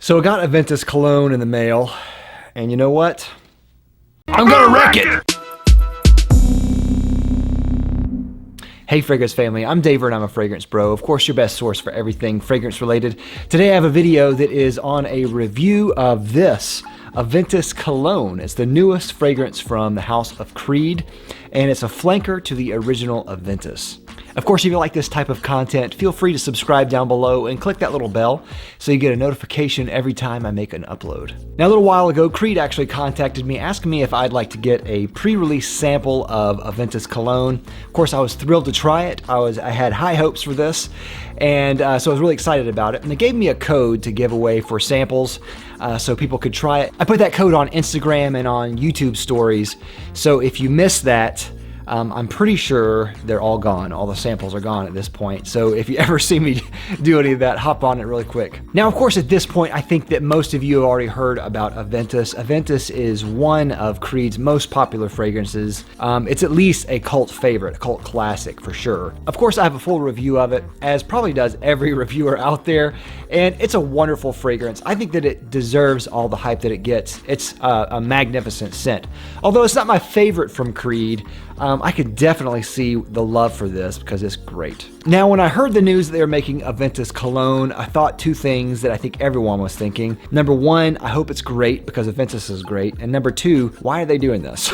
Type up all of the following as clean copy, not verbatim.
So I got Aventus Cologne in the mail, and you know what? I'm gonna wreck it! Hey Fragrance family, I'm David and I'm a fragrance bro. Of course, your best source for everything fragrance related. Today I have a video that is on a review of this Aventus Cologne. It's the newest fragrance from the house of Creed, and it's a flanker to the original Aventus. Of course, if you like this type of content, feel free to subscribe down below and click that little bell so you get a notification every time I make an upload. Now, a little while ago, Creed actually contacted me asking me if I'd like to get a pre-release sample of Aventus Cologne. Of course, I was thrilled to try it. I had high hopes for this, and so I was really excited about it. And they gave me a code to give away for samples so people could try it. I put that code on Instagram and on YouTube stories, so if you missed that, I'm pretty sure they're all gone. All the samples are gone at this point. So if you ever see me do any of that, hop on it really quick. Now, of course, at this point, I think that most of you have already heard about Aventus. Aventus is one of Creed's most popular fragrances. It's at least a cult favorite, a cult classic for sure. Of course, I have a full review of it, as probably does every reviewer out there, and it's a wonderful fragrance. I think that it deserves all the hype that it gets. It's a magnificent scent. Although it's not my favorite from Creed, I could definitely see the love for this because it's great. Now, when I heard the news that they were making Aventus Cologne, I thought two things that I think everyone was thinking. Number one, I hope it's great because Aventus is great. And number two, why are they doing this?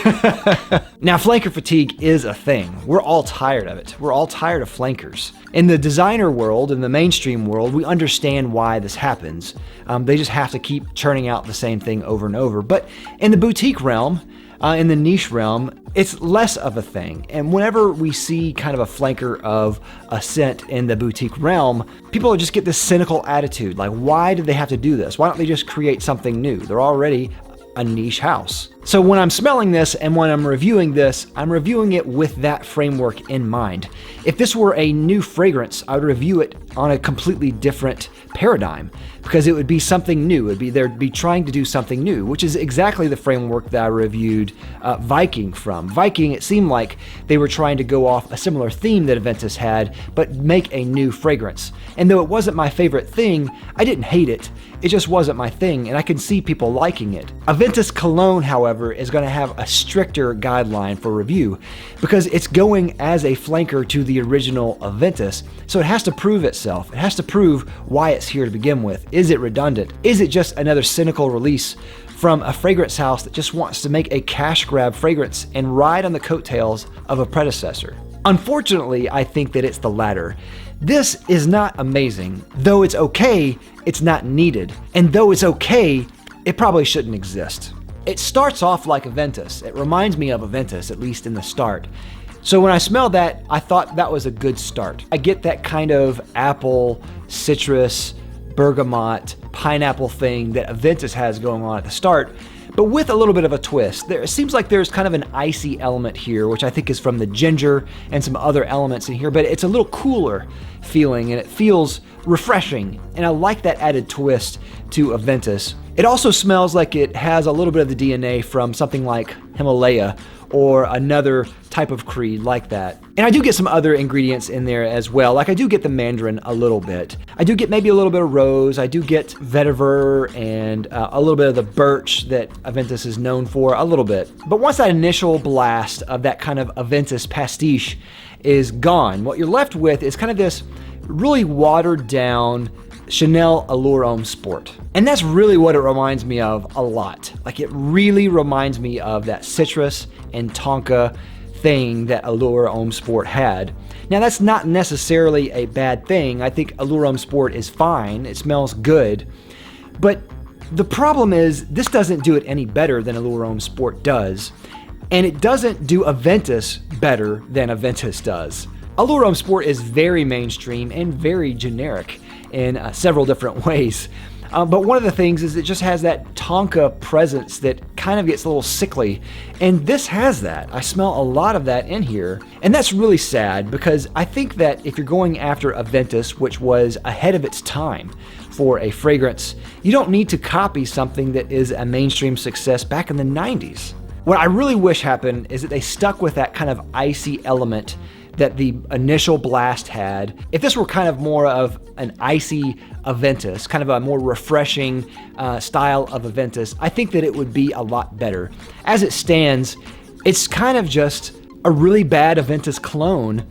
Now, flanker fatigue is a thing. We're all tired of it. We're all tired of flankers. In the designer world, in the mainstream world, we understand why this happens. They just have to keep churning out the same thing over and over. But in the boutique realm, in the niche realm, it's less of a thing. And whenever we see kind of a flanker of a scent in the boutique realm, people just get this cynical attitude. Like, why did they have to do this? Why don't they just create something new? They're already a niche house. So when I'm smelling this and when I'm reviewing this, I'm reviewing it with that framework in mind. If this were a new fragrance, I would review it on a completely different paradigm because it would be something new. They'd be trying to do something new, which is exactly the framework that I reviewed Viking from. Viking, it seemed like they were trying to go off a similar theme that Aventus had, but make a new fragrance. And though it wasn't my favorite thing, I didn't hate it. It just wasn't my thing, and I can see people liking it. Aventus Cologne, however, is going to have a stricter guideline for review because it's going as a flanker to the original Aventus, so it has to prove itself. It has to prove why it's here to begin with. Is it redundant? Is it just another cynical release from a fragrance house that just wants to make a cash grab fragrance and ride on the coattails of a predecessor? Unfortunately, I think that it's the latter. This is not amazing. Though it's okay, it's not needed. And though it's okay, it probably shouldn't exist. It starts off like Aventus. It reminds me of Aventus, at least in the start. So when I smelled that, I thought that was a good start. I get that kind of apple, citrus, bergamot, pineapple thing that Aventus has going on at the start, but with a little bit of a twist. It seems like there's kind of an icy element here, which I think is from the ginger and some other elements in here, but it's a little cooler feeling and it feels refreshing. And I like that added twist to Aventus. It also smells like it has a little bit of the DNA from something like Himalaya or another type of Creed like that. And I do get some other ingredients in there as well. Like I do get the mandarin a little bit. I do get maybe a little bit of rose. I do get vetiver and a little bit of the birch that Aventus is known for, a little bit. But once that initial blast of that kind of Aventus pastiche is gone, what you're left with is kind of this really watered down Chanel Allure Homme Sport. And that's really what it reminds me of a lot. Like it really reminds me of that citrus and tonka thing that Allure Homme Sport had. Now that's not necessarily a bad thing. I think Allure Homme Sport is fine. It smells good. But the problem is this doesn't do it any better than Allure Homme Sport does. And it doesn't do Aventus better than Aventus does. Allure Homme Sport is very mainstream and very generic in several different ways. But one of the things is it just has that tonka presence that kind of gets a little sickly. And this has that. I smell a lot of that in here. And that's really sad because I think that if you're going after Aventus, which was ahead of its time for a fragrance, you don't need to copy something that is a mainstream success back in the 90s. What I really wish happened is that they stuck with that kind of icy element that the initial blast had. If this were kind of more of an icy Aventus, kind of a more refreshing style of Aventus, I think that it would be a lot better. As it stands, it's kind of just a really bad Aventus Cologne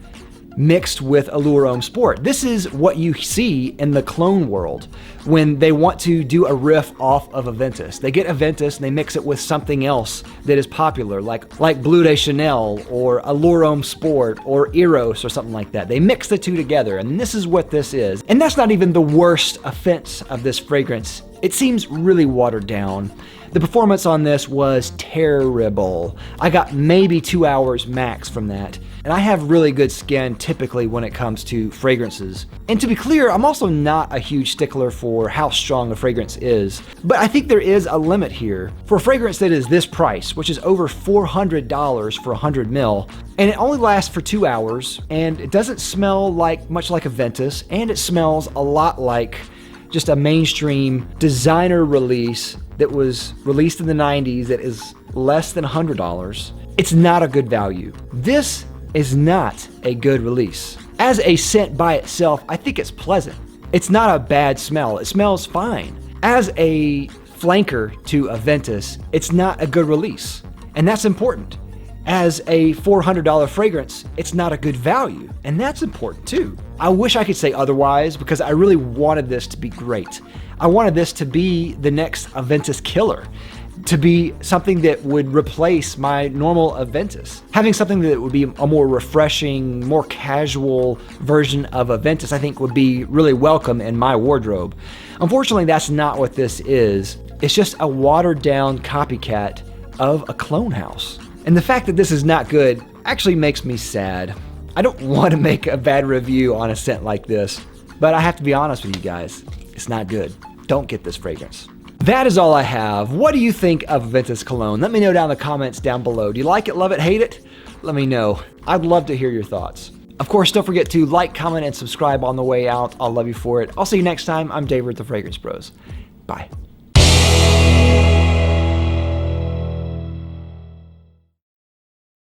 mixed with Allure Homme Sport. This is what you see in the cologne world when they want to do a riff off of Aventus. They get Aventus and they mix it with something else that is popular, like Bleu de Chanel or Allure Homme Sport or Eros or something like that. They mix the two together, and this is what this is. And that's not even the worst offense of this fragrance. It seems really watered down. The performance on this was terrible. I got maybe 2 hours max from that. And I have really good skin typically when it comes to fragrances. And to be clear, I'm also not a huge stickler for how strong a fragrance is. But I think there is a limit here. For a fragrance that is this price, which is over $400 for 100 ml, and it only lasts for 2 hours, and it doesn't smell much like a Ventus, and it smells a lot like just a mainstream designer release that was released in the 90s that is less than $100. It's not a good value. This is not a good release. As a scent by itself, I think it's pleasant. It's not a bad smell. It smells fine. As a flanker to Aventus, it's not a good release. And that's important. As a $400 fragrance, it's not a good value. And that's important too. I wish I could say otherwise because I really wanted this to be great. I wanted this to be the next Aventus killer, to be something that would replace my normal Aventus. Having something that would be a more refreshing, more casual version of Aventus, I think would be really welcome in my wardrobe. Unfortunately, that's not what this is. It's just a watered down copycat of a clone house. And the fact that this is not good actually makes me sad. I don't want to make a bad review on a scent like this, but I have to be honest with you guys, it's not good. Don't get this fragrance. That is all I have. What do you think of Aventus Cologne? Let me know down in the comments down below. Do you like it, love it, hate it? Let me know. I'd love to hear your thoughts. Of course, don't forget to like, comment, and subscribe on the way out. I'll love you for it. I'll see you next time. I'm Dave with the Fragrance Bros. Bye.